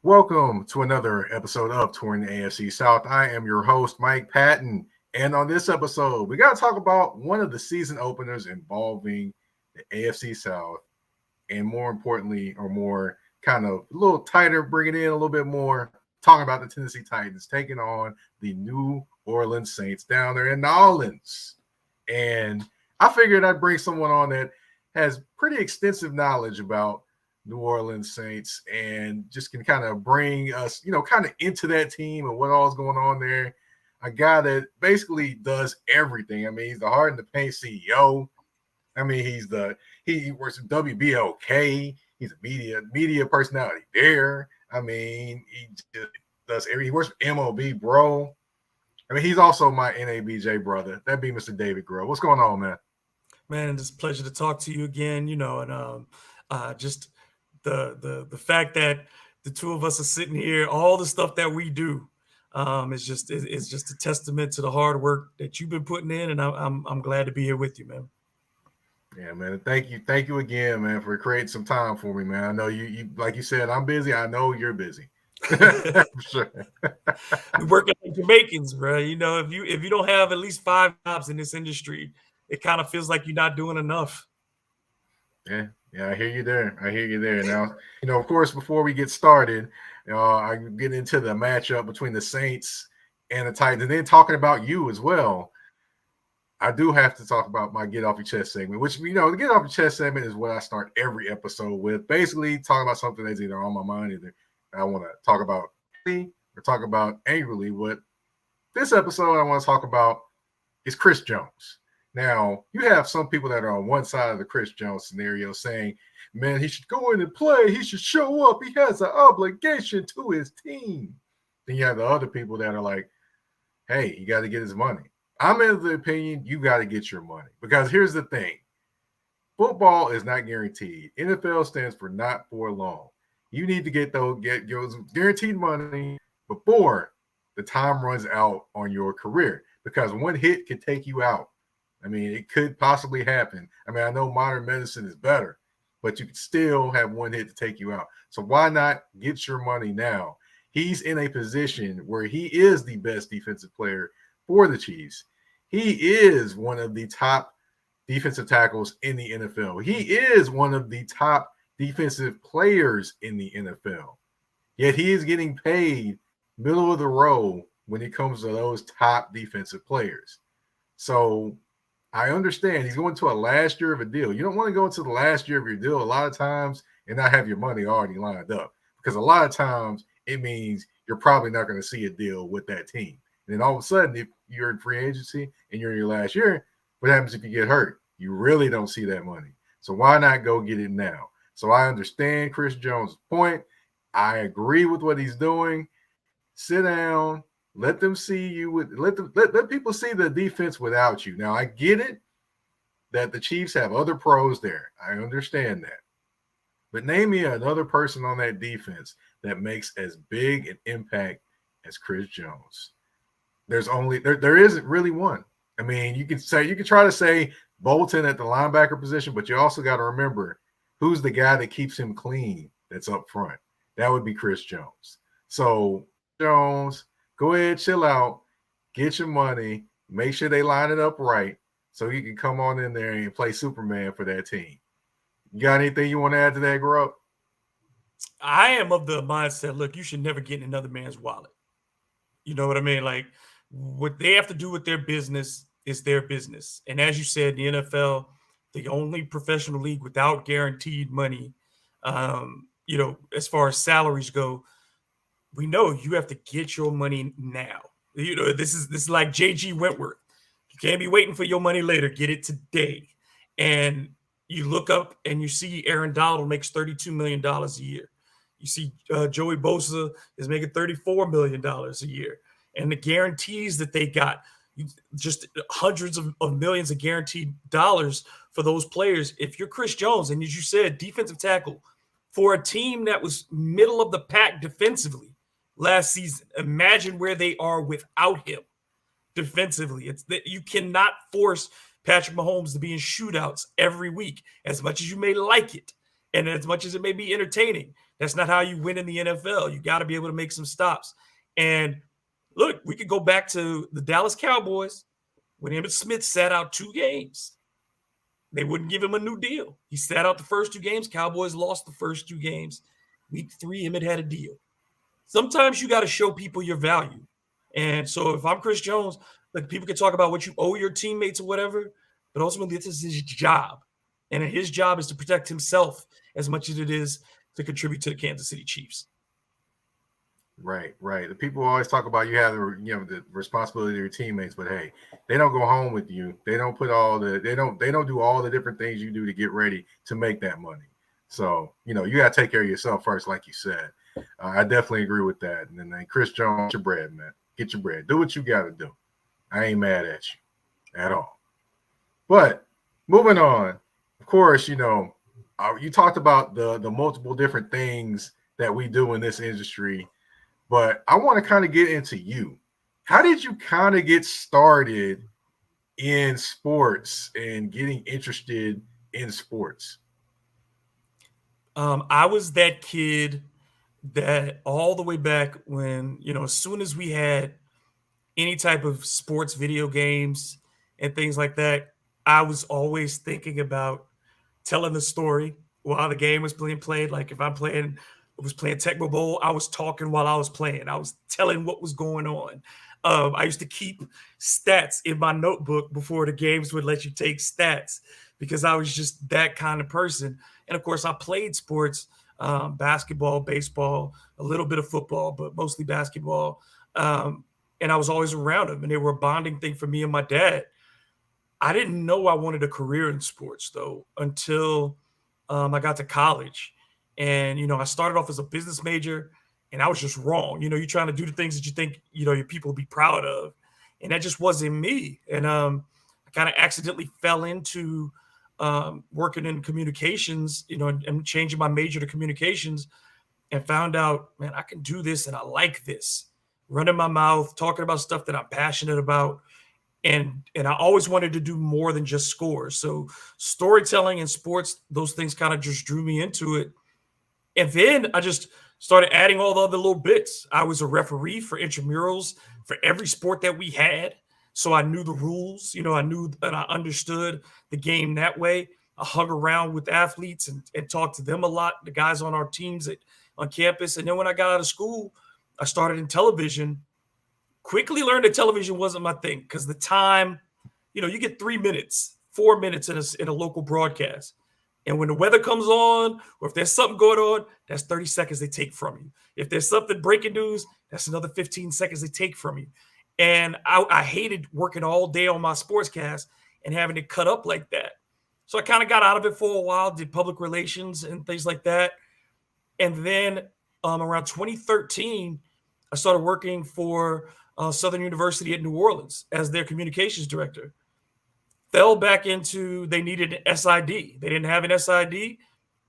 Welcome to another episode of Touring the AFC South. I am your host, Mike Patton. And on this episode, we got to talk about one of the season openers involving the AFC South. And more importantly, or more kind of a little tighter, bring it in a little bit more, talking about the Tennessee Titans taking on the New Orleans Saints down there in New Orleans. And I figured I'd bring someone on that has pretty extensive knowledge about New Orleans Saints and just can kind of bring us, kind of into that team and what all's going on there. A guy that basically does everything. I mean, he's the Heart in the Paint CEO. I mean, he works at WBLK. He's a media personality there. I mean, he just does everything. He works for MLB, bro. I mean, he's also my NABJ brother. That'd be Mr. David Grubb. What's going on, man? Man, it's a pleasure to talk to you again. Just the fact that the two of us are sitting here, all the stuff that we do, it's just a testament to the hard work that you've been putting in, and I'm glad to be here with you, man. Yeah, man. Thank you again, man, for creating some time for me, man. I know you like you said, I'm busy. I know you're busy. Sure. We work like Jamaicans, bro. If you don't have at least 5 jobs in this industry, it kind of feels like you're not doing enough. Yeah, I hear you there. Now, of course, before we get started, I get into the matchup between the Saints and the Titans, and then talking about you as well. I do have to talk about my Get Off Your Chest segment, which, the Get Off Your Chest segment is what I start every episode with. Basically, talking about something that's either on my mind, either I want to talk about or talk about angrily. What this episode I want to talk about is Chris Jones. Now, you have some people that are on one side of the Chris Jones scenario saying, man, he should go in and play. He should show up. He has an obligation to his team. Then you have the other people that are like, hey, he got to get his money. I'm in the opinion you got to get your money, because here's the thing. Football is not guaranteed. NFL stands for not for long. You need to get those guaranteed money before the time runs out on your career, because one hit can take you out. I mean, it could possibly happen. I mean, I know modern medicine is better, but you can still have one hit to take you out. So why not get your money now? He's in a position where he is the best defensive player for the Chiefs. He is one of the top defensive tackles in the NFL. He is one of the top defensive players in the NFL. Yet he is getting paid middle of the road when it comes to those top defensive players. So I understand he's going to a last year of a deal. You don't want to go into the last year of your deal a lot of times and not have your money already lined up, because a lot of times it means you're probably not going to see a deal with that team. And then all of a sudden, if you're in free agency and you're in your last year, what happens if you get hurt? You really don't see that money. So why not go get it now? So I understand Chris Jones' point. I agree with what he's doing. Sit down. Let them see you. Let people see the defense without you. Now, I get it that the Chiefs have other pros there. I understand that. But name me another person on that defense that makes as big an impact as Chris Jones. There isn't really one. I mean, you can try to say Bolton at the linebacker position, but you also got to remember who's the guy that keeps him clean that's up front. That would be Chris Jones. So, Jones, go ahead, chill out, get your money, make sure they line it up right so you can come on in there and play Superman for that team. You got anything you want to add to that, Grubb? I am of the mindset, look, you should never get in another man's wallet. You know what I mean? Like, what they have to do with their business is their business. And as you said, the NFL, the only professional league without guaranteed money, as far as salaries go, we know you have to get your money now. This is like J.G. Wentworth. You can't be waiting for your money later. Get it today. And you look up and you see Aaron Donald makes $32 million a year. You see Joey Bosa is making $34 million a year. And the guarantees that they got, just hundreds of millions of guaranteed dollars for those players. If you're Chris Jones, and as you said, defensive tackle for a team that was middle of the pack defensively last season, imagine where they are without him defensively. It's that you cannot force Patrick Mahomes to be in shootouts every week, as much as you may like it. And as much as it may be entertaining, that's not how you win in the NFL. You got to be able to make some stops. And look, we could go back to the Dallas Cowboys when Emmitt Smith sat out 2 games. They wouldn't give him a new deal. He sat out the first 2 games. Cowboys lost the first 2 games. Week 3, Emmitt had a deal. Sometimes you got to show people your value. And so if I'm Chris Jones, like, people can talk about what you owe your teammates or whatever, but ultimately this is his job. And his job is to protect himself as much as it is to contribute to the Kansas City Chiefs. Right. The people always talk about you have the responsibility of your teammates, but hey, they don't go home with you. They don't put they don't do all the different things you do to get ready to make that money. So, you got to take care of yourself first, like you said. I definitely agree with that. And then Chris Jones, get your bread, man. Get your bread. Do what you got to do. I ain't mad at you at all. But moving on, of course, you talked about the multiple different things that we do in this industry. But I want to kind of get into you. How did you kind of get started in sports and getting interested in sports? I was that kid that all the way back when, as soon as we had any type of sports video games and things like that, I was always thinking about telling the story while the game was being played. Like if I was playing Tecmo Bowl, I was talking while I was playing. I was telling what was going on. I used to keep stats in my notebook before the games would let you take stats because I was just that kind of person. And of course, I played sports, basketball, baseball, a little bit of football, but mostly basketball. And I was always around them, and they were a bonding thing for me and my dad. I didn't know I wanted a career in sports, though, until I got to college. And, I started off as a business major, and I was just wrong. You're trying to do the things that you think, your people will be proud of. And that just wasn't me. And I kind of accidentally fell into working in communications, and changing my major to communications, and found out, man, I can do this and I like this. Running my mouth, talking about stuff that I'm passionate about. And I always wanted to do more than just scores. So storytelling and sports, those things kind of just drew me into it. And then I just started adding all the other little bits. I was a referee for intramurals for every sport that we had. So I knew the rules, I knew and I understood the game that way. I hung around with athletes and talked to them a lot, the guys on our teams on campus. And then when I got out of school, I started in television. Quickly learned that television wasn't my thing because the time, you get 3 minutes, 4 minutes in a local broadcast. And when the weather comes on, or if there's something going on, that's 30 seconds they take from you. If there's something breaking news, that's another 15 seconds they take from you. And I hated working all day on my sportscast and having to cut up like that. So I kind of got out of it for a while, did public relations and things like that. And then around 2013, I started working for Southern University at New Orleans as their communications director. Fell back into, they needed an SID. They didn't have an SID.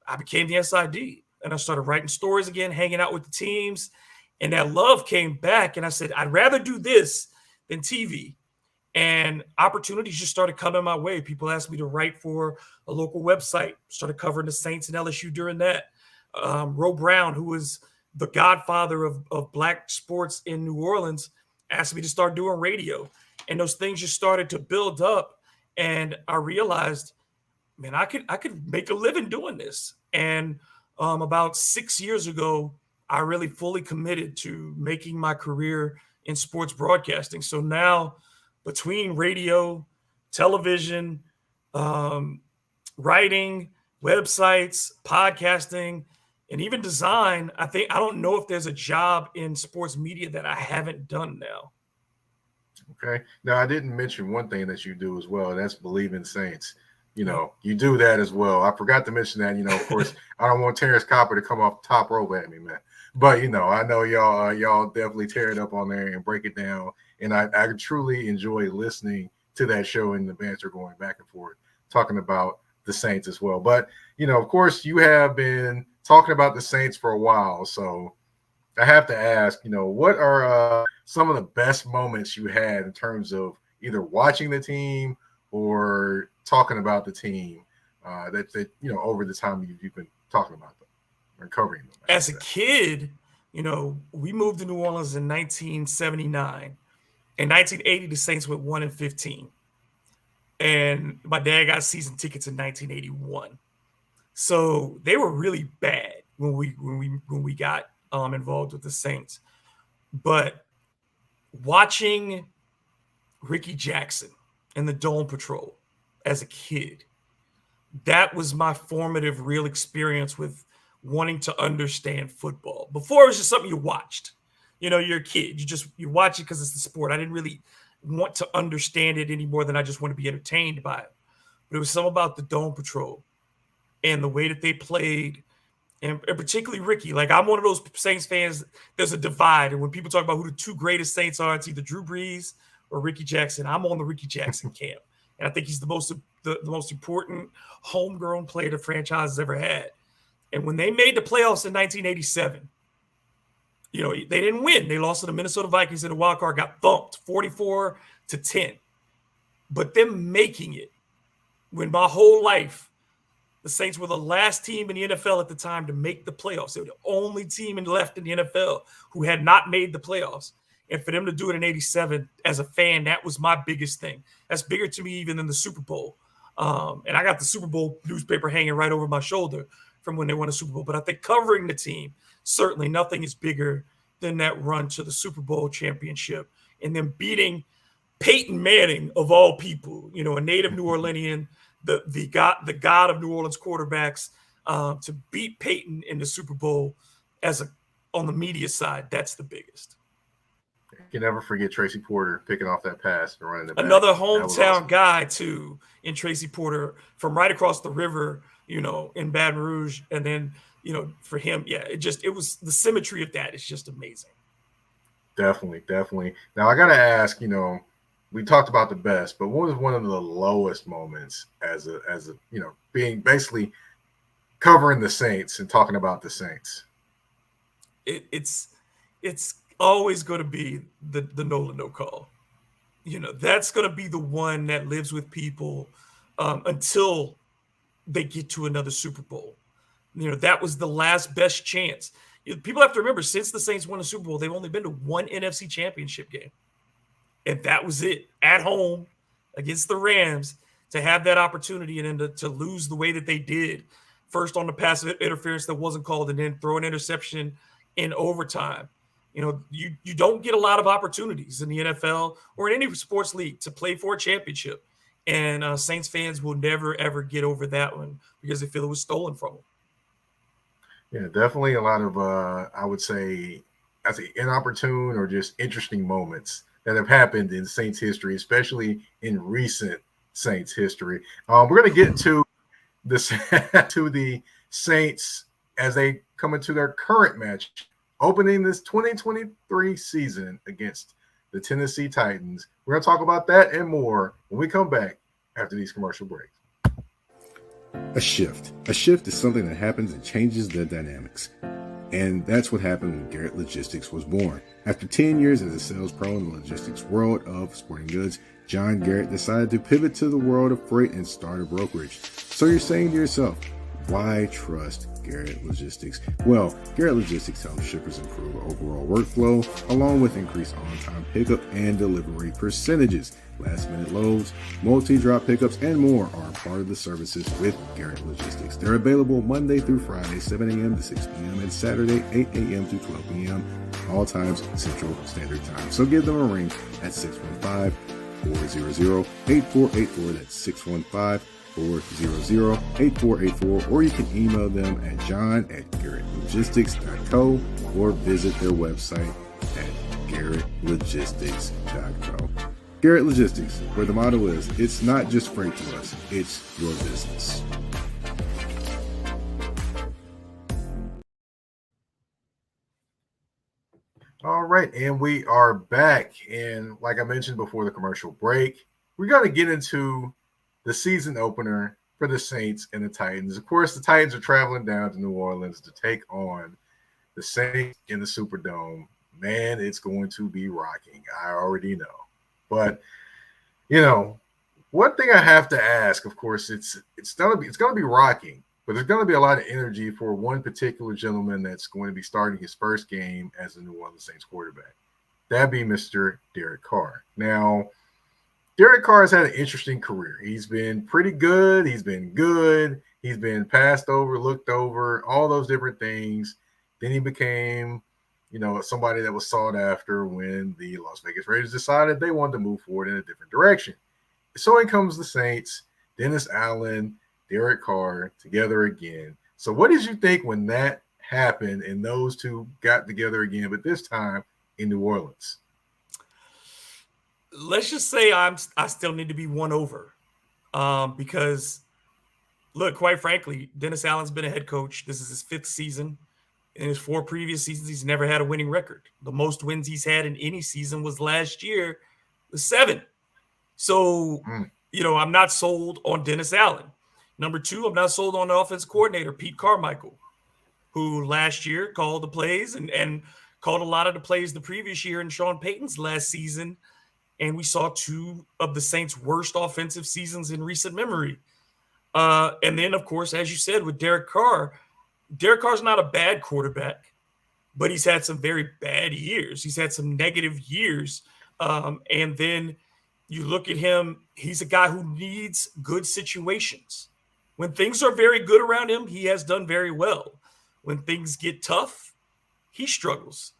I became the SID. And I started writing stories again, hanging out with the teams. And that love came back. And I said, I'd rather do this than TV. And opportunities just started coming my way. People asked me to write for a local website. Started covering the Saints and LSU during that. Ro Brown, who was the godfather of Black sports in New Orleans, asked me to start doing radio. And those things just started to build up. And I realized, man, I could make a living doing this. And about 6 years ago, I really fully committed to making my career in sports broadcasting. So now, between radio, television, writing, websites, podcasting, and even design, I don't know if there's a job in sports media that I haven't done now. Okay. Now, I didn't mention one thing that you do as well. That's Bleav Saints. You do that as well. I forgot to mention that. Of course, I don't want Terrence Copper to come off the top rope at me, man. But I know y'all definitely tear it up on there and break it down. And I truly enjoy listening to that show and the banter going back and forth, talking about the Saints as well. But of course, you have been talking about the Saints for a while, so I have to ask, what are some of the best moments you had in terms of either watching the team or talking about the team that over the time you've been talking about them or covering them? As a kid, we moved to New Orleans in 1979. In 1980, the Saints went 1-15, and my dad got season tickets in 1981. So they were really bad when we got involved with the Saints. But watching Ricky Jackson and the Dome Patrol as a kid, that was my formative real experience with wanting to understand football. Before it was just something you watched. You're a kid. You watch it because it's the sport. I didn't really want to understand it any more than I just want to be entertained by it. But it was something about the Dome Patrol and the way that they played, and particularly Ricky. Like, I'm one of those Saints fans. There's a divide, and when people talk about who the two greatest Saints are, it's either Drew Brees or Ricky Jackson. I'm on the Ricky Jackson camp, and I think he's the most important homegrown player the franchise has ever had. And when they made the playoffs in 1987, they didn't win. They lost to the Minnesota Vikings in the wild card, got thumped 44-10. But them making it, when my whole life, the Saints were the last team in the NFL at the time to make the playoffs. They were the only team left in the NFL who had not made the playoffs. And for them to do it in 87, as a fan, that was my biggest thing. That's bigger to me even than the Super Bowl. And I got the Super Bowl newspaper hanging right over my shoulder from when they won a Super Bowl. But I think covering the team, certainly nothing is bigger than that run to the Super Bowl championship and then beating Peyton Manning, of all people, a native New Orleanian, the god of New Orleans quarterbacks, to beat Peyton in the Super Bowl on the media side. That's the biggest. You can never forget Tracy Porter picking off that pass and running it back. Another hometown guy too, in Tracy Porter, from right across the river, in Baton Rouge. And then, for him, it was the symmetry of that is just amazing. Definitely. Now I gotta ask, we talked about the best, but what was one of the lowest moments as a being basically covering the Saints and talking about the Saints? It's always going to be the Nolan no call. That's going to be the one that lives with people until they get to another Super Bowl. That was the last best chance. People have to remember, since the Saints won a Super Bowl, they've only been to one NFC championship game. And that was it, at home against the Rams, to have that opportunity and then to lose the way that they did. First on the pass interference that wasn't called, and then throw an interception in overtime. You don't get a lot of opportunities in the NFL or in any sports league to play for a championship. And Saints fans will never, ever get over that one because they feel it was stolen from them. Yeah, definitely a lot of, I would say, inopportune or just interesting moments that have happened in Saints history, especially in recent Saints history. We're going to get to the Saints as they come into their current match, opening this 2023 season against the Tennessee Titans. We're going to talk about that and more when we come back after these commercial breaks. A shift. A shift is something that happens and changes the dynamics. And that's what happened when Garrett Logistics was born. After 10 years as a sales pro in the logistics world of sporting goods, John Garrett decided to pivot to the world of freight and start a brokerage. So you're saying to yourself, why trust Garrett Logistics? Well, Garrett Logistics helps shippers improve overall workflow, along with increased on-time pickup and delivery percentages. Last-minute loads, multi-drop pickups, and more are part of the services with Garrett Logistics. They're available Monday through Friday, 7 a.m. to 6 p.m., and Saturday, 8 a.m. to 12 p.m., all times Central Standard Time. So give them a ring at 615-400-8484. That's 615-400-8484, or you can email them at john@garrettlogistics.co or visit their website at garrettlogistics.co. Garrett Logistics, where the motto is, it's not just freight to us, it's your business. All right, and we are back. And like I mentioned before the commercial break, we're going to get into the season opener for the Saints and the Titans. Of course, the Titans are traveling down to New Orleans to take on the Saints in the Superdome. Man, it's going to be rocking. I already know. But, one thing I have to ask, of course, it's gonna be rocking, but there's gonna be a lot of energy for one particular gentleman that's going to be starting his first game as a New Orleans Saints quarterback. That'd be Mr. Derek Carr. Now, Derek Carr has had an interesting career. He's been pretty good. He's been good. He's been passed over, looked over, all those different things. Then he became, somebody that was sought after when the Las Vegas Raiders decided they wanted to move forward in a different direction. So in comes the Saints, Dennis Allen, Derek Carr together again. So what did you think when that happened and those two got together again, but this time in New Orleans? Let's just say I still need to be won over, because, look, quite frankly, Dennis Allen's been a head coach. This is his 5th season. In his 4 previous seasons, he's never had a winning record. The most wins he's had in any season was last year, with 7. So, I'm not sold on Dennis Allen. Number 2, I'm not sold on the offensive coordinator, Pete Carmichael, who last year called the plays and called a lot of the plays the previous year in Sean Payton's last season. And we saw 2 of the Saints' worst offensive seasons in recent memory. And then, of course, as you said, with Derek Carr's not a bad quarterback, but he's had some very bad years. He's had some negative years. And then you look at him, he's a guy who needs good situations. When things are very good around him, he has done very well. When things get tough, he struggles.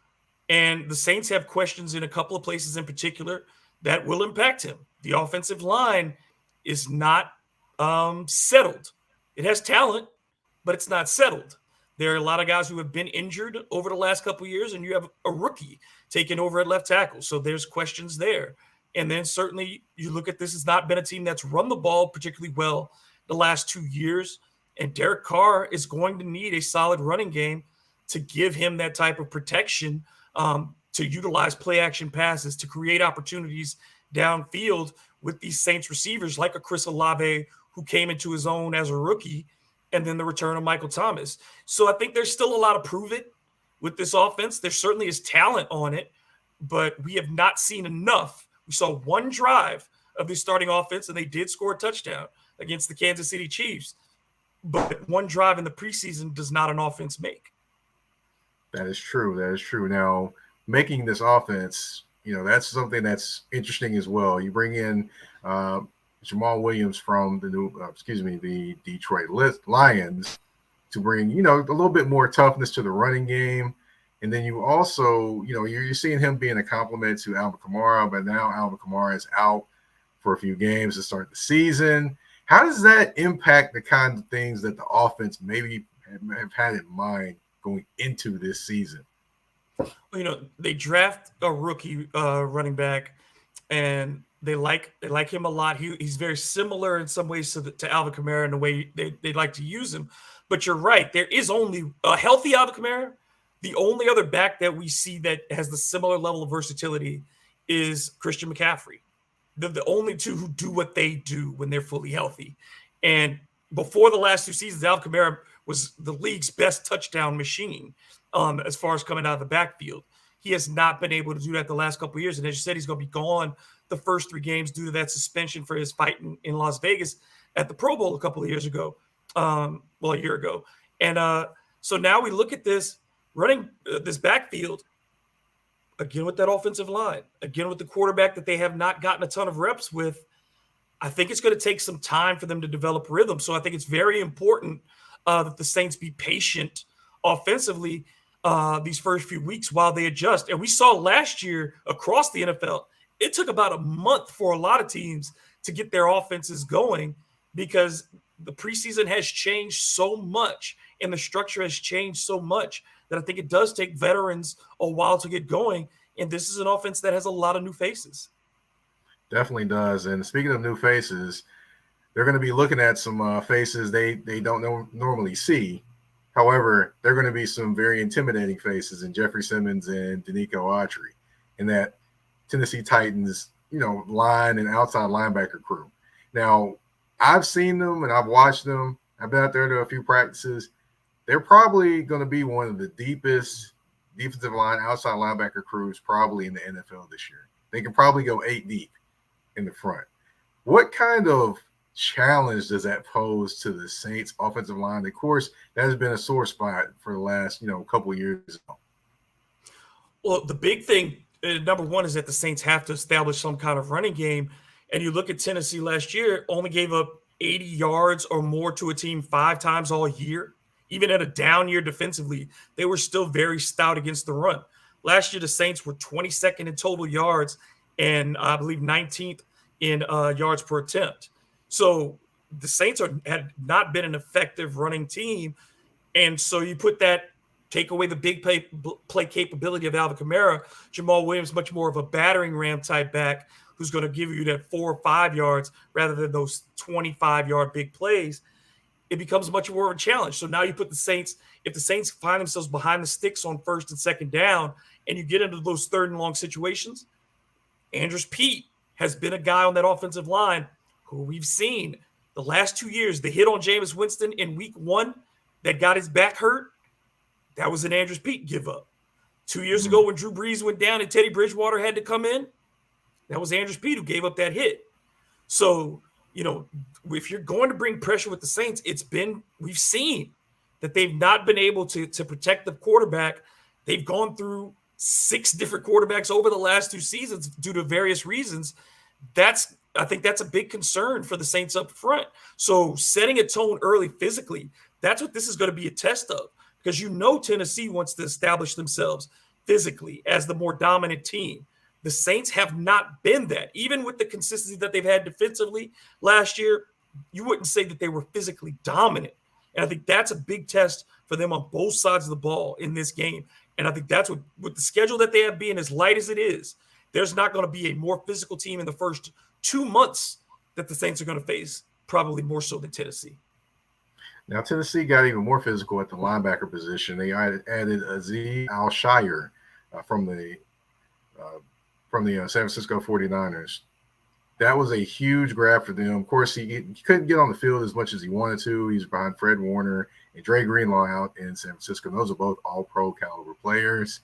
And the Saints have questions in a couple of places in particular that will impact him. The offensive line is not settled. It has talent, but it's not settled. There are a lot of guys who have been injured over the last couple of years, and you have a rookie taking over at left tackle. So there's questions there. And then certainly you look at this has not been a team that's run the ball particularly well the last 2 years. And Derek Carr is going to need a solid running game to give him that type of protection, to utilize play action passes, to create opportunities downfield with these Saints receivers like a Chris Olave, who came into his own as a rookie, and then the return of Michael Thomas. So I think there's still a lot of prove it with this offense. There certainly is talent on it, but we have not seen enough. We saw 1 drive of the starting offense, and they did score a touchdown against the Kansas City Chiefs. But 1 drive in the preseason does not an offense make. That is true. That is true. Now, making this offense, that's something that's interesting as well. You bring in Jamal Williams from the Detroit Lions to bring, a little bit more toughness to the running game. And then you also, you're seeing him being a compliment to Alvin Kamara, but now Alvin Kamara is out for a few games to start the season. How does that impact the kind of things that the offense maybe have had in mind going into this season? They draft a rookie running back, and they like him a lot. He's very similar in some ways to Alvin Kamara in the way they like to use him. But you're right. There is only a healthy Alvin Kamara. The only other back that we see that has the similar level of versatility is Christian McCaffrey. They're the only 2 who do what they do when they're fully healthy. And before the last 2 seasons, Alvin Kamara was the league's best touchdown machine as far as coming out of the backfield. He has not been able to do that the last couple of years. And as you said, he's going to be gone the first 3 games due to that suspension for his fight in Las Vegas at the Pro Bowl a couple of years ago. A year ago. And so now we look at this running this backfield again with that offensive line, again with the quarterback that they have not gotten a ton of reps with. I think it's going to take some time for them to develop rhythm. So I think it's very important that the Saints be patient offensively these first few weeks while they adjust. And we saw last year across the NFL, it took about a month for a lot of teams to get their offenses going because the preseason has changed so much and the structure has changed so much that I think it does take veterans a while to get going. And this is an offense that has a lot of new faces. Definitely does. And speaking of new faces, they're going to be looking at some faces they don't normally see. However, they're going to be some very intimidating faces in Jeffrey Simmons and Danico Autry in that Tennessee Titans, line and outside linebacker crew. Now, I've seen them and I've watched them. I've been out there to a few practices. They're probably going to be one of the deepest defensive line outside linebacker crews probably in the NFL this year. They can probably go 8 deep in the front. What kind of challenge does that pose to the Saints offensive line? Of course, that has been a sore spot for the last, couple of years. Well, the big thing, number one, is that the Saints have to establish some kind of running game. And you look at Tennessee last year, only gave up 80 yards or more to a team 5 times all year. Even at a down year defensively, they were still very stout against the run. Last year, the Saints were 22nd in total yards and I believe 19th in yards per attempt. So the Saints had not been an effective running team. And so you put that, take away the big play capability of Alvin Kamara, Jamal Williams, much more of a battering ram type back who's going to give you that 4 or 5 yards rather than those 25-yard big plays. It becomes much more of a challenge. So now you put the Saints, if the Saints find themselves behind the sticks on first and second down, and you get into those third and long situations, Andrews Pete has been a guy on that offensive line who we've seen the last 2 years. The hit on Jameis Winston in week 1 that got his back hurt, that was an Andrews Pete give up. 2 years ago when Drew Brees went down and Teddy Bridgewater had to come in, that was Andrews Pete who gave up that hit. So, if you're going to bring pressure with the Saints, we've seen that they've not been able to protect the quarterback. They've gone through 6 different quarterbacks over the last 2 seasons due to various reasons. I think that's a big concern for the Saints up front. So setting a tone early physically, that's what this is going to be a test of, because Tennessee wants to establish themselves physically as the more dominant team. The Saints have not been that. Even with the consistency that they've had defensively last year, you wouldn't say that they were physically dominant. And I think that's a big test for them on both sides of the ball in this game. And I think that's what, with the schedule that they have being as light as it is, there's not going to be a more physical team in the first 2 months that the Saints are going to face, probably more so than Tennessee. Now, Tennessee got even more physical at the linebacker position. They added Azeez Al-Shaair from the San Francisco 49ers. That was a huge grab for them. Of course, he couldn't get on the field as much as he wanted to. He's behind Fred Warner and Dre Greenlaw out in San Francisco. Those are both all-pro caliber players.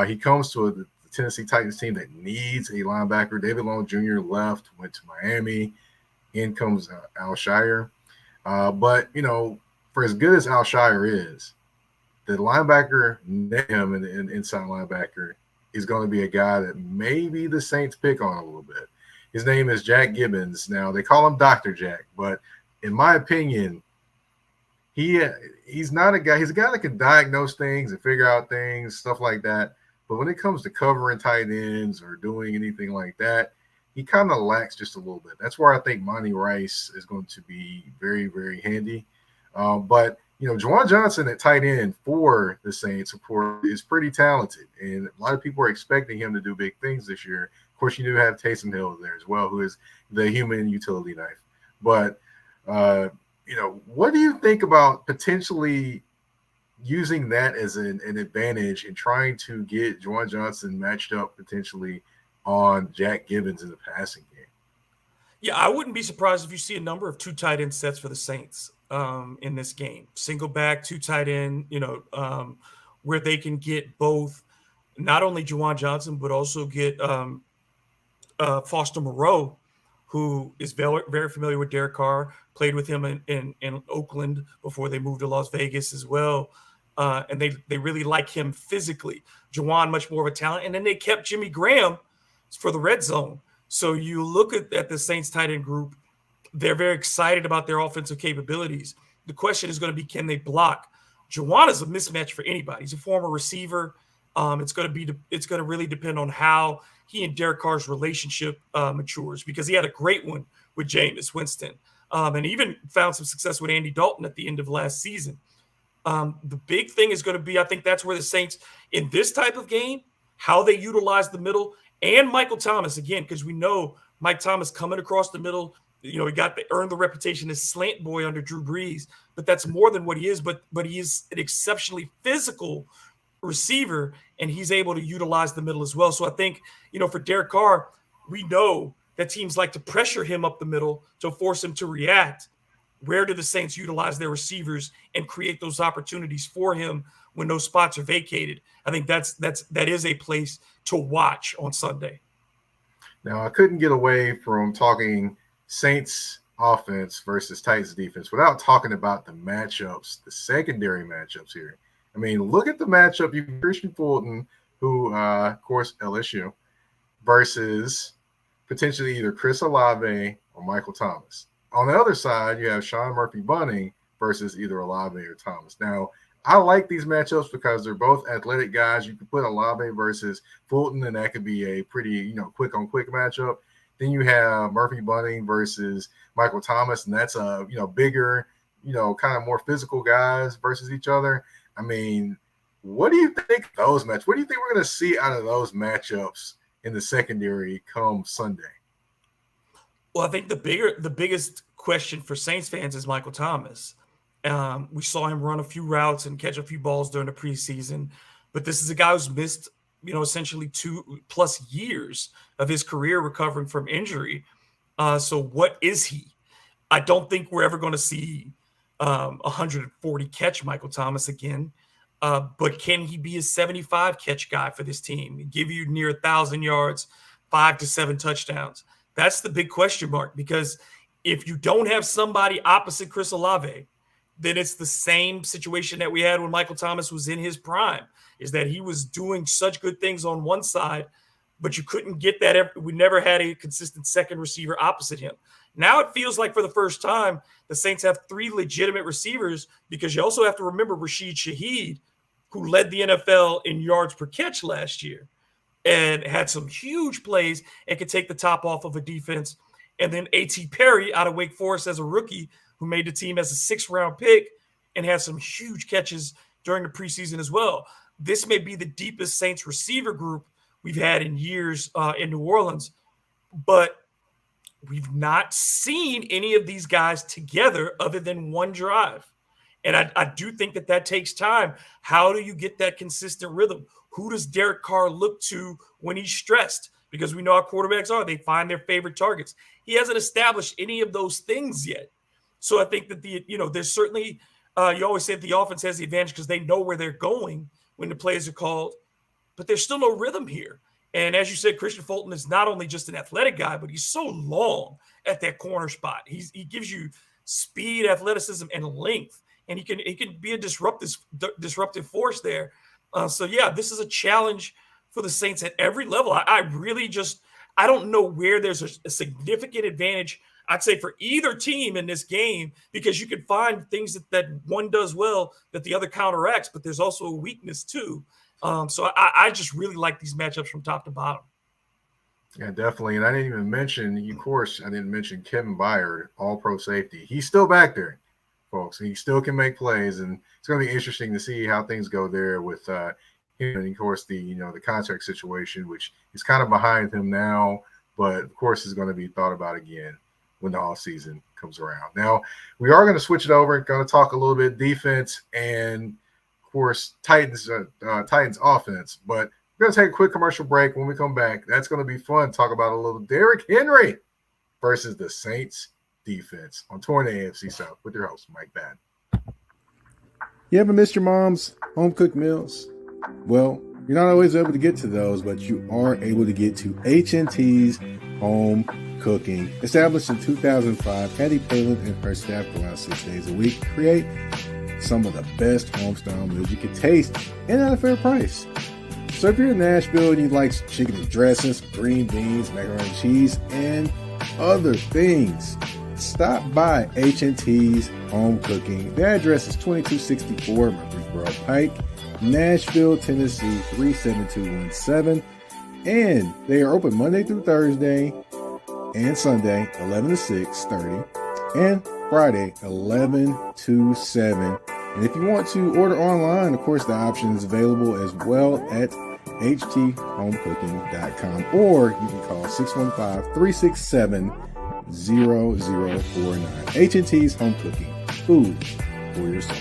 He comes to the Tennessee Titans team that needs a linebacker. David Long Jr. left, went to Miami. In comes Al-Shaair. But, for as good as Al-Shaair is, the linebacker, him and inside linebacker, is going to be a guy that maybe the Saints pick on a little bit. His name is Jack Gibbons. Now, they call him Dr. Jack, but in my opinion, he's not a guy. He's a guy that can diagnose things and figure out things, stuff like that. But when it comes to covering tight ends or doing anything like that, he kind of lacks just a little bit. That's where I think Monty Rice is going to be very, very handy. But Juwan Johnson at tight end for the Saints, of course, is pretty talented. And a lot of people are expecting him to do big things this year. Of course, you do have Taysom Hill there as well, who is the human utility knife. But, what do you think about potentially using that as an advantage in trying to get Juwan Johnson matched up potentially on Jack Gibbons in the passing game? Yeah, I wouldn't be surprised if you see a number of 2 tight end sets for the Saints in this game. Single back, 2 tight end, where they can get both not only Juwan Johnson, but also get Foster Moreau, who is very, very familiar with Derek Carr, played with him in Oakland before they moved to Las Vegas as well. And they really like him physically. Juwan, much more of a talent. And then they kept Jimmy Graham for the red zone. So you look at the Saints tight end group, they're very excited about their offensive capabilities. The question is going to be, can they block? Juwan is a mismatch for anybody. He's a former receiver. It's going to really depend on how he and Derek Carr's relationship matures, because he had a great one with Jameis Winston and even found some success with Andy Dalton at the end of last season. The big thing is going to be, I think that's where the Saints in this type of game, how they utilize the middle and Michael Thomas again, because we know Mike Thomas coming across the middle, he earned the reputation as slant boy under Drew Brees, but that's more than what he is. But he is an exceptionally physical receiver, and he's able to utilize the middle as well. So I think, for Derek Carr, we know that teams like to pressure him up the middle to force him to react. Where do the Saints utilize their receivers and create those opportunities for him when those spots are vacated? I think that is a place to watch on Sunday. Now, I couldn't get away from talking Saints offense versus Titans defense without talking about the matchups, the secondary matchups here. I mean, look at the matchup. You Christian Fulton, who, of course, LSU, versus potentially either Chris Olave or Michael Thomas. On the other side, you have Sean Murphy-Bunting versus either Olave or Thomas. Now, I like these matchups because they're both athletic guys. You could put Olave versus Fulton, and that could be a pretty, quick-on-quick matchup. Then you have Murphy-Bunting versus Michael Thomas, and that's a, bigger, kind of more physical guys versus each other. I mean, what do you think of those matches? What do you think we're going to see out of those matchups in the secondary come Sunday? Well, I think the biggest question for Saints fans is Michael Thomas. We saw him run a few routes and catch a few balls during the preseason, but this is a guy who's missed, essentially 2+ years of his career recovering from injury. So what is he? I don't think we're ever going to see 140 catch Michael Thomas again. But can he be a 75 catch guy for this team? Give you near 1,000 yards, 5 to 7 touchdowns. That's the big question mark, because if you don't have somebody opposite Chris Olave, then it's the same situation that we had when Michael Thomas was in his prime, is that he was doing such good things on one side, but you couldn't get that. We never had a consistent second receiver opposite him. Now it feels like for the first time, the Saints have 3 legitimate receivers, because you also have to remember Rashid Shaheed, who led the NFL in yards per catch last year and had some huge plays and could take the top off of a defense. And then A.T. Perry out of Wake Forest as a rookie, who made the team as a 6th-round pick and had some huge catches during the preseason as well. This may be the deepest Saints receiver group we've had in years in New Orleans, but we've not seen any of these guys together other than one drive. And I do think that takes time. How do you get that consistent rhythm? Who does Derek Carr look to when he's stressed? Because we know how quarterbacks are. They find their favorite targets. He hasn't established any of those things yet. So I think that there's certainly you always say that the offense has the advantage because they know where they're going when the plays are called, but there's still no rhythm here. And as you said, Christian Fulton is not only just an athletic guy, but he's so long at that corner spot. He gives you speed, athleticism, and length, and he can be a disruptive force there. So yeah, this is a challenge for the Saints at every level. I really I don't know where there's a significant advantage, I'd say, for either team in this game, because you can find things that one does well that the other counteracts, but there's also a weakness too. So I just really like these matchups from top to bottom. Yeah, definitely. And I didn't even mention, of course, Kevin Byard, all-pro safety. He's still back there, folks. He still can make plays, and it's going to be interesting to see how things go there with him, and of course the contract situation, which is kind of behind him now, but of course is going to be thought about again when the offseason comes around. Now we are going to switch it over, going to talk a little bit defense and of course Titans offense, but we're going to take a quick commercial break. When we come back, that's going to be fun. Talk about a little Derrick Henry versus the Saints defense on Touring the AFC South with your host, Mike Badd. You ever missed your mom's home-cooked meals? Well, you're not always able to get to those, but you are able to get to H&T's Home Cooking. Established in 2005, Patty Palin and her staff go out 6 days a week to create some of the best homestyle meals you can taste and at a fair price. So if you're in Nashville and you like chicken and dressings, green beans, macaroni and cheese, and other things, stop by H&T's Home Cooking. Their address is 2264 Murfreesboro Pike, Nashville, Tennessee 37217, and they are open Monday through Thursday and Sunday 11 to 6:30 and Friday 11 to 7. And if you want to order online, of course, the option is available as well at hthomecooking.com, or you can call 615-367-0049. H&T's Home Cooking, food for your soul.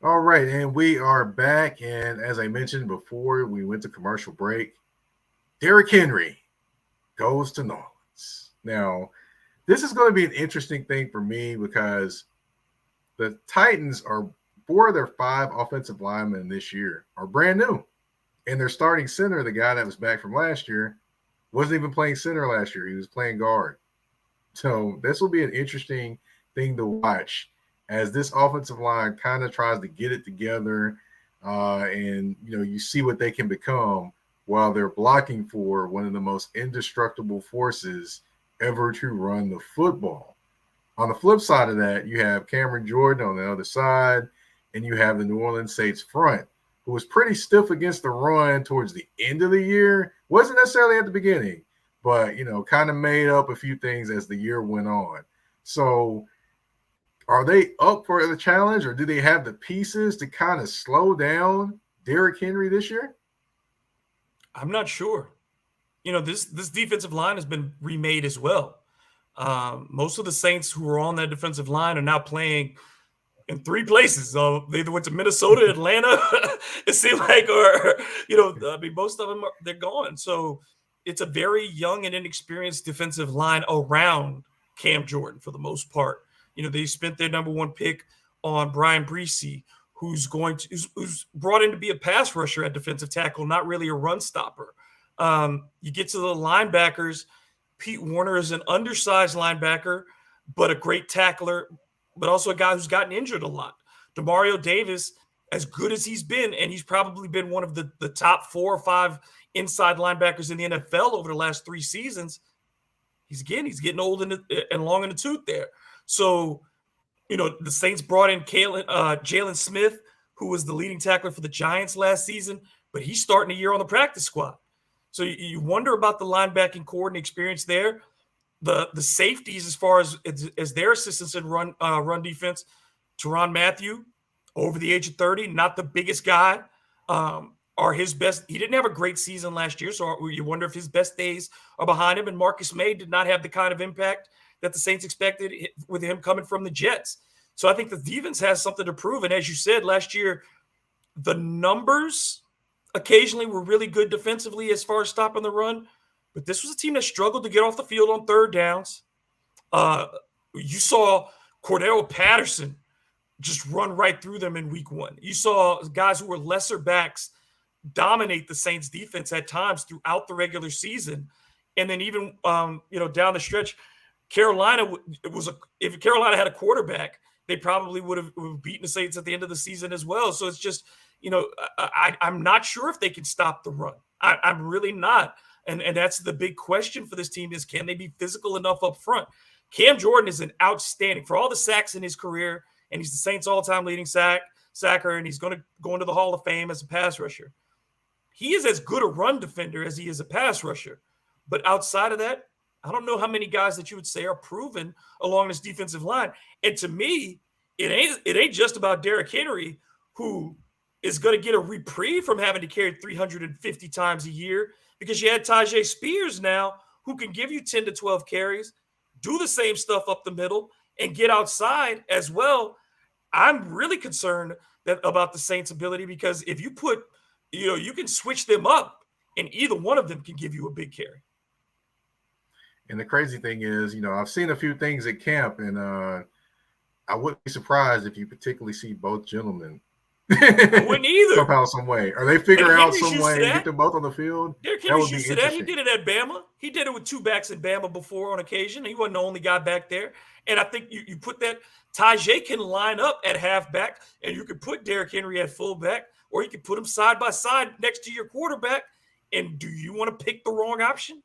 All right, and we are back. And as I mentioned before we went to commercial break, Derrick Henry goes to New Orleans. Now, this is going to be an interesting thing for me because the Titans are 4 of their 5 offensive linemen this year are brand new. And their starting center, the guy that was back from last year, wasn't even playing center last year. He was playing guard. So this will be an interesting thing to watch as this offensive line kind of tries to get it together, and you see what they can become while they're blocking for one of the most indestructible forces ever to run the football. On the flip side of that, you have Cameron Jordan on the other side, and you have the New Orleans Saints front, who was pretty stiff against the run towards the end of the year. Wasn't necessarily at the beginning, but kind of made up a few things as the year went on. So are they up for the challenge, or do they have the pieces to kind of slow down Derrick Henry this year? I'm not sure. This defensive line has been remade as well. Most of the Saints who are on that defensive line are now playing in 3 places. They either went to Minnesota, Atlanta, it seemed like, or most of them they're gone. So it's a very young and inexperienced defensive line around Cam Jordan for the most part. They spent their number 1 pick on Brian Breesy, who's brought in to be a pass rusher at defensive tackle, not really a run stopper. You get to the linebackers. Pete Warner is an undersized linebacker, but a great tackler, but also a guy who's gotten injured a lot. Demario Davis, as good as he's been, and he's probably been one of the top 4 or 5 inside linebackers in the NFL over the last 3 seasons, he's getting old and long in the tooth there. So, the Saints brought in Jalen Smith, who was the leading tackler for the Giants last season, but he's starting a year on the practice squad. So you wonder about the linebacking core and experience there. The safeties, as far as their assistants in run defense, Tyrann Mathieu, over the age of 30, not the biggest guy, are his best. He didn't have a great season last year, so you wonder if his best days are behind him. And Marcus May did not have the kind of impact that the Saints expected with him coming from the Jets. So I think the defense has something to prove. And as you said, last year, the numbers occasionally were really good defensively as far as stopping the run. But this was a team that struggled to get off the field on 3rd downs. You saw Cordero Patterson just run right through them in week 1. You saw guys who were lesser backs dominate the Saints defense at times throughout the regular season. And then even, down the stretch, if Carolina had a quarterback, they probably would have beaten the Saints at the end of the season as well. So it's just, I'm not sure if they can stop the run. I'm really not. And that's the big question for this team is, can they be physical enough up front? Cam Jordan is an outstanding, for all the sacks in his career, and he's the Saints' all-time leading sacker, and he's going to go into the Hall of Fame as a pass rusher. He is as good a run defender as he is a pass rusher. But outside of that, I don't know how many guys that you would say are proven along this defensive line. And to me, it ain't just about Derrick Henry, who is going to get a reprieve from having to carry 350 times a year, because you had Tyjae Spears now, who can give you 10 to 12 carries, do the same stuff up the middle, and get outside as well. I'm really concerned about the Saints' ability, because if you put, you can switch them up, and either one of them can give you a big carry. And the crazy thing is, I've seen a few things at camp, and I wouldn't be surprised if you particularly see both gentlemen. I wouldn't either. Somehow, some way. Or they figure out some way to get them both on the field. Derrick Henry's used to that. He did it at Bama. He did it with 2 backs at Bama before on occasion. He wasn't the only guy back there. And I think you put that, Tyjae can line up at halfback, and you could put Derrick Henry at fullback, or you could put him side by side next to your quarterback. And do you want to pick the wrong option?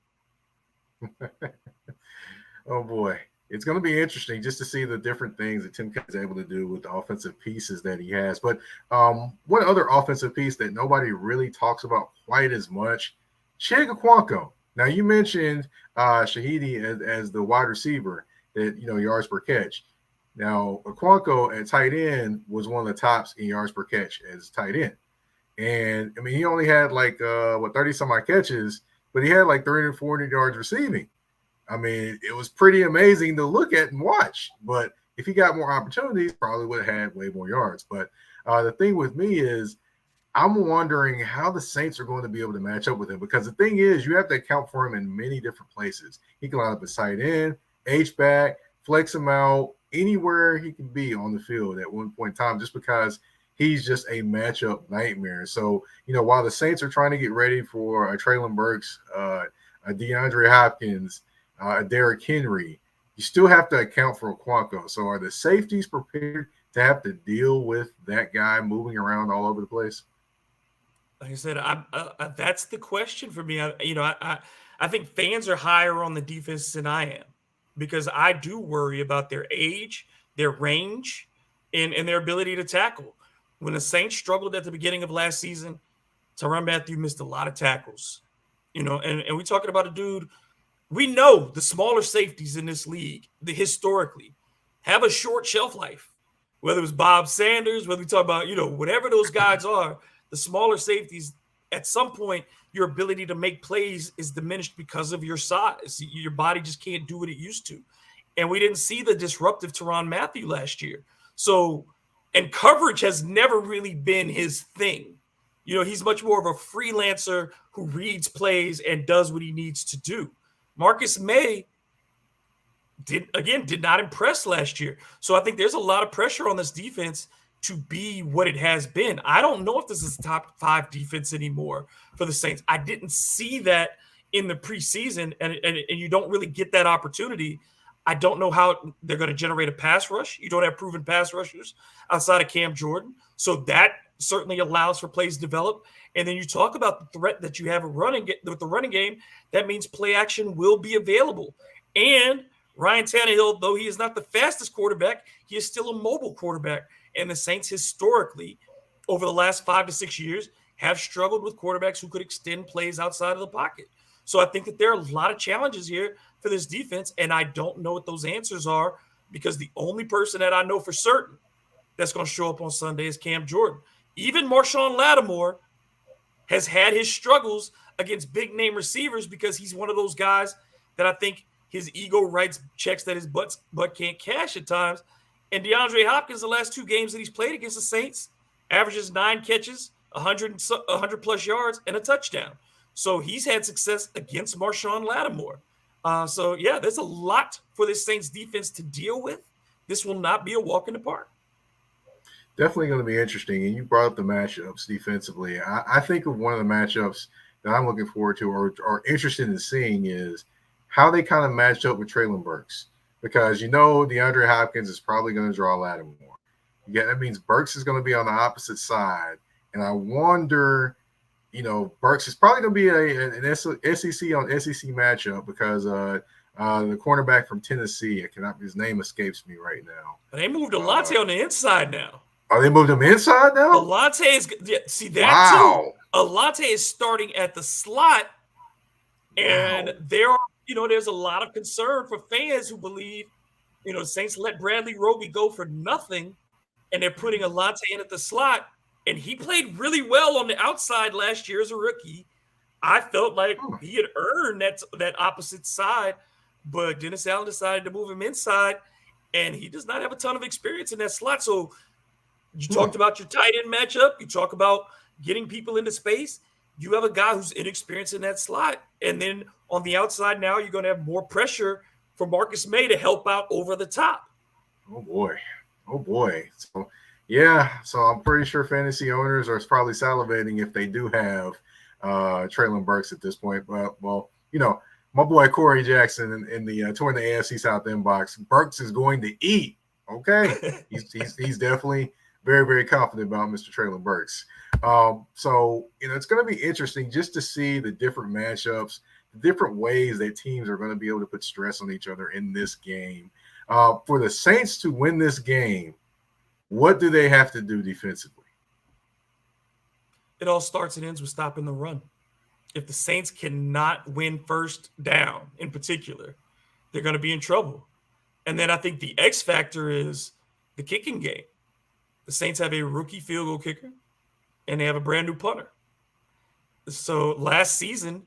Oh boy, it's going to be interesting just to see the different things that Tim is able to do with the offensive pieces that he has. But one other offensive piece that nobody really talks about quite as much, Chig Okonkwo. Now, you mentioned Shahidi as the wide receiver that, yards per catch. Now, Okonkwo at tight end was one of the tops in yards per catch as tight end. And, I mean, he only had 30-some-odd catches, but he had 300, 400 yards receiving. I mean, it was pretty amazing to look at and watch. But if he got more opportunities, probably would have had way more yards. But the thing with me is, I'm wondering how the Saints are going to be able to match up with him, because the thing is, you have to account for him in many different places. He can line up as tight end, H-back, flex him out, anywhere he can be on the field at one point in time, just because he's just a matchup nightmare. So, while the Saints are trying to get ready for a Traylon Burks, a DeAndre Hopkins, a Derrick Henry, you still have to account for Okonkwo. So are the safeties prepared to have to deal with that guy moving around all over the place? Like I said, that's the question for me. I think fans are higher on the defense than I am because I do worry about their age, their range, and their ability to tackle. When the Saints struggled at the beginning of last season, Tyrann Mathieu missed a lot of tackles. And we're talking about a dude. We know the smaller safeties in this league, historically, have a short shelf life. Whether it was Bob Sanders, whether we talk about, whatever those guys are, the smaller safeties, at some point, your ability to make plays is diminished because of your size. Your body just can't do what it used to. And we didn't see the disruptive Tyrann Mathieu last year. So, and coverage has never really been his thing. He's much more of a freelancer who reads plays and does what he needs to do. Marcus May did not impress last year. So I think there's a lot of pressure on this defense to be what it has been. I don't know if this is top 5 defense anymore for the Saints. I didn't see that in the preseason, and you don't really get that opportunity. I don't know how they're going to generate a pass rush. You don't have proven pass rushers outside of Cam Jordan. So that certainly allows for plays to develop. And then you talk about the threat that you have with the running game. That means play action will be available. And Ryan Tannehill, though he is not the fastest quarterback, he is still a mobile quarterback. And the Saints historically, over the last 5 to 6 years, have struggled with quarterbacks who could extend plays outside of the pocket. So I think that there are a lot of challenges here for this defense, and I don't know what those answers are because the only person that I know for certain that's going to show up on Sunday is Cam Jordan. Even Marshawn Lattimore has had his struggles against big-name receivers because he's one of those guys that I think his ego writes checks that his butt can't cash at times. And DeAndre Hopkins, the last 2 games that he's played against the Saints, averages 9 catches, 100-plus yards, and a touchdown. So he's had success against Marshawn Lattimore. There's a lot for this Saints defense to deal with. This will not be a walk in the park. Definitely going to be interesting. And you brought up the matchups defensively. I think of one of the matchups that I'm looking forward to or interested in seeing is how they kind of match up with Traylon Burks. Because DeAndre Hopkins is probably going to draw Lattimore. Yeah, that means Burks is going to be on the opposite side. And I wonder, Burks is probably going to be an SEC on SEC matchup because the cornerback from Tennessee, his name escapes me right now. They moved Alante on the inside now. Oh, they moved him inside now? Alante is see that too. Alante is starting at the slot, and there's a lot of concern for fans who believe, the Saints let Bradley Roby go for nothing, and they're putting Alante in at the slot, and he played really well on the outside last year as a rookie. I felt like he had earned that opposite side, but Dennis Allen decided to move him inside, and he does not have a ton of experience in that slot. So you talked about your tight end matchup. You talk about getting people into space. You have a guy who's inexperienced in that slot. And then on the outside now, you're going to have more pressure for Marcus May to help out over the top. Oh, boy. So I'm pretty sure fantasy owners are probably salivating if they do have Traylon Burks at this point. But, my boy Corey Jackson in the touring the AFC South inbox, Burks is going to eat. Okay. He's definitely very, very confident about Mr. Traylon Burks. It's going to be interesting just to see the different matchups, the different ways that teams are going to be able to put stress on each other in this game. For the Saints to win this game, what do they have to do defensively? It all starts and ends with stopping the run. If the Saints cannot win first down in particular, they're going to be in trouble. And then I think the X factor is the kicking game. The Saints have a rookie field goal kicker, and they have a brand new punter. So last season,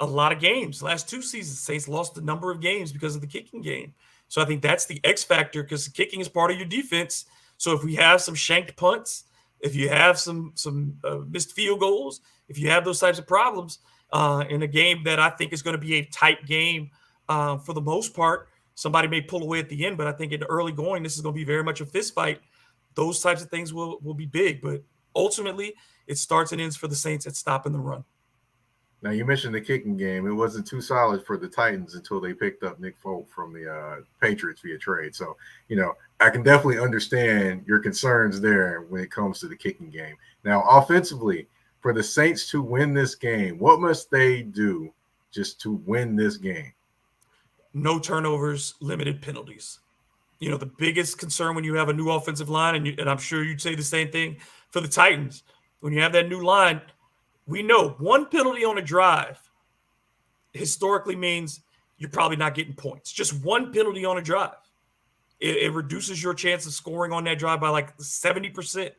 a lot of games. Last 2 seasons, Saints lost a number of games because of the kicking game. So I think that's the X factor because kicking is part of your defense. So if we have some shanked punts, if you have some missed field goals, if you have those types of problems in a game that I think is going to be a tight game for the most part, somebody may pull away at the end, but I think in the early going, this is going to be very much a fist fight. those types of things will be big. But ultimately, it starts and ends for the Saints at stopping the run. Now, you mentioned the kicking game. It wasn't too solid for the Titans until they picked up Nick Folk from the Patriots via trade. So, I can definitely understand your concerns there when it comes to the kicking game. Now, offensively, for the Saints to win this game, what must they do just to win this game? No turnovers, limited penalties. The biggest concern when you have a new offensive line, and I'm sure you'd say the same thing for the Titans, when you have that new line, we know one penalty on a drive historically means you're probably not getting points. Just one penalty on a drive. It reduces your chance of scoring on that drive by like 70%.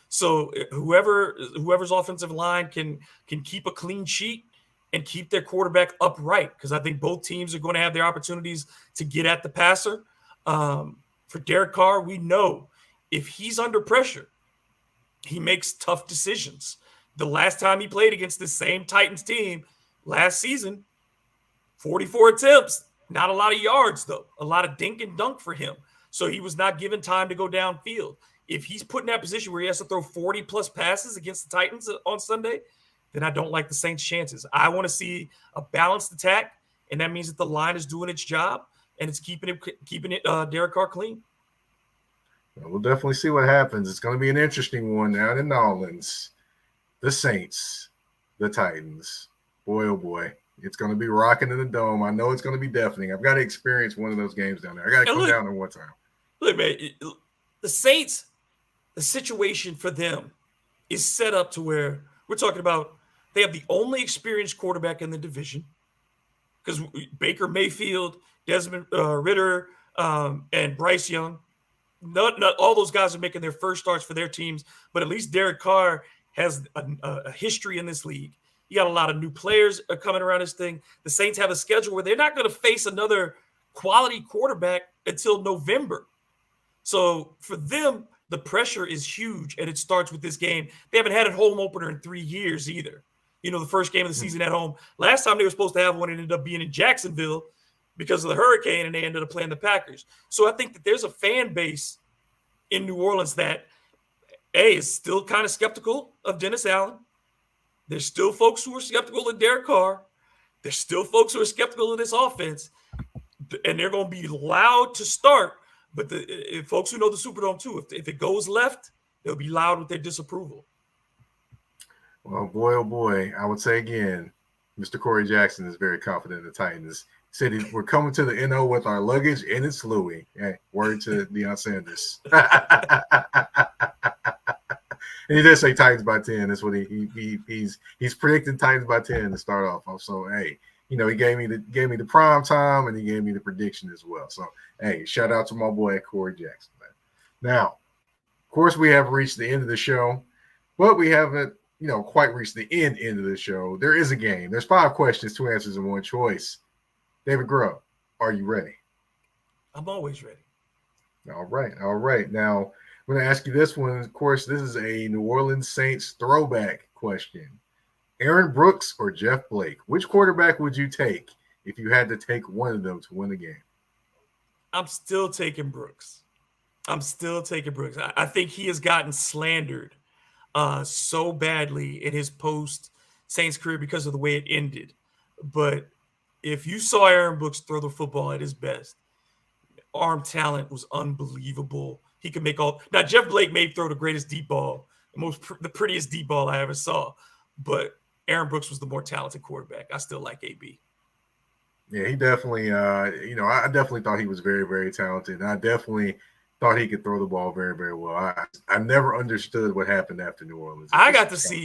So whoever's offensive line can keep a clean sheet and keep their quarterback upright, because I think both teams are going to have their opportunities to get at the passer. For Derek Carr, we know if he's under pressure, he makes tough decisions. The last time he played against the same Titans team last season, 44 attempts, not a lot of yards, though. A lot of dink and dunk for him. So he was not given time to go downfield. If he's put in that position where he has to throw 40-plus passes against the Titans on Sunday, then I don't like the Saints' chances. I want to see a balanced attack, and that means that the line is doing its job, and it's keeping Derek Carr clean. We'll definitely see what happens. It's going to be an interesting one down in New Orleans. The Saints, the Titans. Boy, oh boy. It's going to be rocking in the dome. I know it's going to be deafening. I've got to experience one of those games down there. I got to come down there one time. Look, man, the Saints, the situation for them is set up to where we're talking about they have the only experienced quarterback in the division, because Baker Mayfield, Desmond Ridder, and Bryce Young, not all those guys are making their first starts for their teams, but at least Derek Carr has a history in this league. You got a lot of new players coming around this thing. The Saints have a schedule where they're not going to face another quality quarterback until November. So for them, the pressure is huge, and it starts with this game. They haven't had a home opener in 3 years either. The first game of the season at home. Last time they were supposed to have one, it ended up being in Jacksonville because of the hurricane, and they ended up playing the Packers. So I think that there's a fan base in New Orleans that, is still kind of skeptical of Dennis Allen. There's still folks who are skeptical of Derek Carr. There's still folks who are skeptical of this offense. And they're going to be loud to start. But if folks who know the Superdome too, if it goes left, they'll be loud with their disapproval. Well, boy, oh boy, I would say again, Mr. Corey Jackson is very confident in the Titans. Said we're coming to the NO with our luggage, and it's Louis. Hey, word to Deion Sanders. And he did say Titans by 10. That's what he's predicting Titans by 10 to start off. So hey, he gave me the prime time, and he gave me the prediction as well. So hey, shout out to my boy Corey Jackson. Now, of course, we have reached the end of the show, but we haven't quite reached the end of the show. There is a game. There's 5 questions, 2 answers, and 1 choice. David Grubb, are you ready? I'm always ready. All right. Now, I'm going to ask you this one. Of course, this is a New Orleans Saints throwback question. Aaron Brooks or Jeff Blake? Which quarterback would you take if you had to take one of them to win the game? I'm still taking Brooks. I think he has gotten slandered so badly in his post-Saints career because of the way it ended. But if you saw Aaron Brooks throw the football at his best, arm talent was unbelievable. He could make all. Now, Jeff Blake may throw the greatest deep ball, the prettiest deep ball I ever saw, but Aaron Brooks was the more talented quarterback. I still like AB. Yeah, he definitely. I definitely thought he was very, very talented, and I definitely thought he could throw the ball very, very well. I never understood what happened after New Orleans. I got to see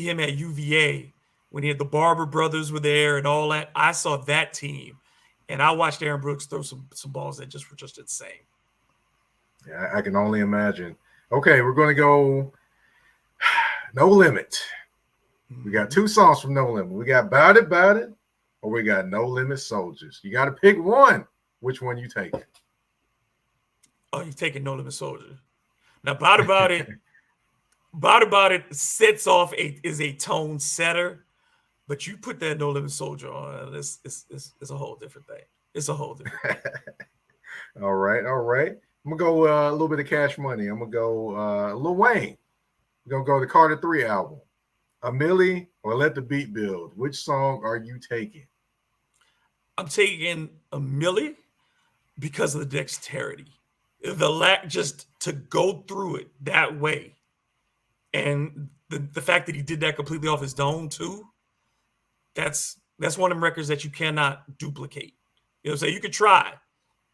him at UVA when the Barber brothers were there and all that. I saw that team, and I watched Aaron Brooks throw some balls that just were just insane. Yeah, I can only imagine. Okay, we're going to go No Limit. We got 2 songs from No Limit. We got Bout It, or we got No Limit Soldiers. You got to pick one. Which one you taking? Oh, you're taking No Limit Soldier. Now, Bout It sets off is a tone setter, but you put that No Limit Soldier on, it's a whole different thing. It's a whole different thing. All right. I'm gonna go a little bit of Cash Money. I'm gonna go Lil Wayne. We're gonna go the Carter 3 album. A Millie or Let the Beat Build. Which song are you taking? I'm taking a Millie because of the dexterity, the lack just to go through it that way, and the fact that he did that completely off his dome too. That's one of them records that you cannot duplicate. You know what I'm saying? You could try,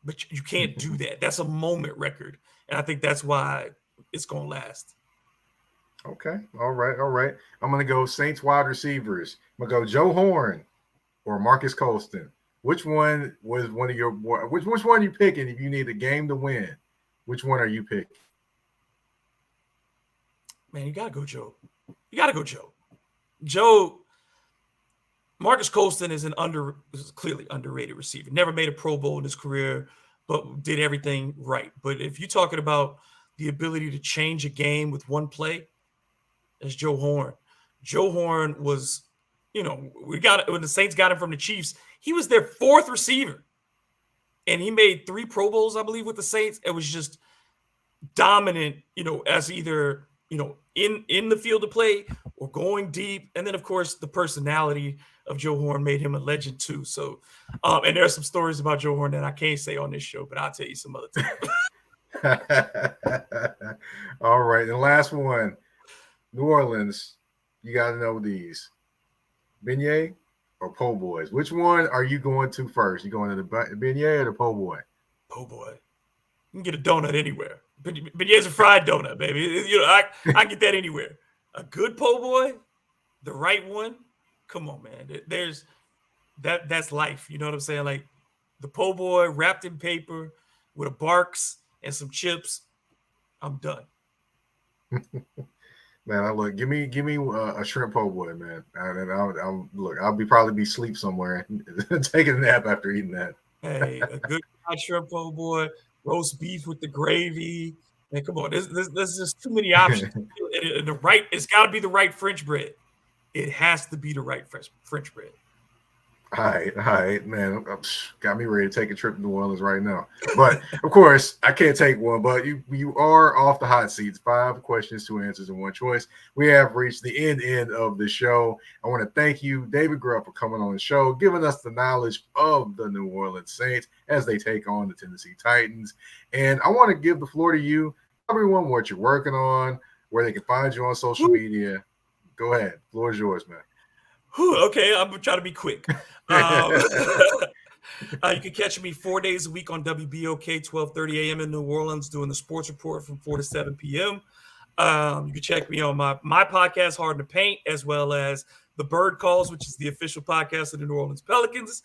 but you can't do that. That's a moment record, and I think that's why it's gonna last. Okay. All right. All right. I'm gonna go Saints wide receivers. I'm gonna go Joe Horn or Marcus Colston. Which one was one of your which one are you picking if you need a game to win? Which one are you picking? Man, you gotta go Joe. You gotta go Joe. Joe Marcus Colston is is clearly underrated receiver. Never made a Pro Bowl in his career, but did everything right. But if you're talking about the ability to change a game with one play, that's Joe Horn. Joe Horn was, when the Saints got him from the Chiefs, he was their fourth receiver. And he made 3 Pro Bowls, I believe, with the Saints. It was just dominant, as either, in the field of play or going deep. And then, of course, the personality of Joe Horn made him a legend too. So, and there are some stories about Joe Horn that I can't say on this show, but I'll tell you some other time. All right. The last one, New Orleans. You got to know these. Beignet or Po' Boys? Which one are you going to first? You going to the Beignet or the Po' Boy? Po' Boy. You can get a donut anywhere. Beignet's a fried donut, baby. I get that anywhere. A good Po' Boy, the right one. Come on, man. There's that's life. You know what I'm saying? Like the Po' Boy wrapped in paper with a Barks and some chips. I'm done. Man, give me a shrimp po' boy, man, and I'll probably be asleep somewhere and taking a nap after eating that. Hey, a good shrimp po' boy, roast beef with the gravy. Man, come on, there's just too many options. It's got to be the right French bread. It has to be the right French bread. All right, man. Got me ready to take a trip to New Orleans right now. But of course, I can't take one. But you are off the hot seats. 5 questions, 2 answers, and 1 choice. We have reached the end of the show. I want to thank you, David Grubb, for coming on the show, giving us the knowledge of the New Orleans Saints as they take on the Tennessee Titans. And I want to give the floor to you. Everyone, what you're working on, where they can find you on social media. Go ahead. The floor is yours, man. Okay, I'm gonna try to be quick. You can catch me 4 days a week on WBOK, 12:30 a.m. in New Orleans, doing the sports report from 4 to 7 p.m. You can check me on my podcast, Hard to Paint, as well as the Bird Calls, which is the official podcast of the New Orleans Pelicans.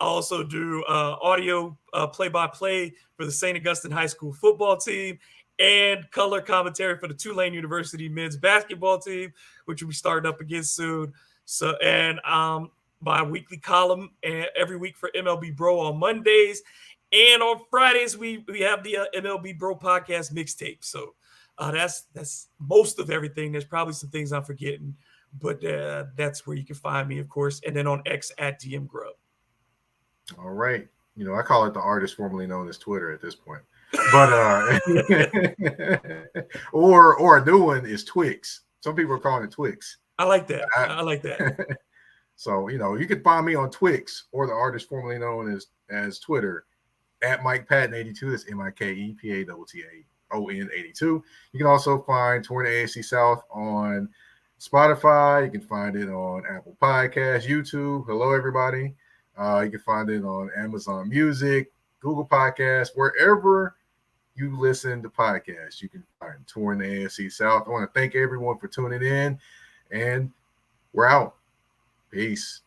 I also do audio play-by-play for the St. Augustine High School football team and color commentary for the Tulane University men's basketball team, which will be starting up again soon. So, and my weekly column every week for MLB Bro on Mondays, and on Fridays we have the MLB Bro podcast mixtape. So that's most of everything. There's probably some things I'm forgetting, but that's where you can find me, of course. And then on X at DM Grubb. All right, I call it the artist formerly known as Twitter at this point, but or a new one is Twix. Some people are calling it Twix. I like that. I like that. So, you can find me on Twix or the artist formerly known as Twitter at Mike Patton 82. That's MikePaton 82. You can also find Touring the AFC South on Spotify. You can find it on Apple Podcasts, YouTube. Hello, everybody. You can find it on Amazon Music, Google Podcasts, wherever you listen to podcasts. You can find Touring the AFC South. I want to thank everyone for tuning in. And we're out. Peace.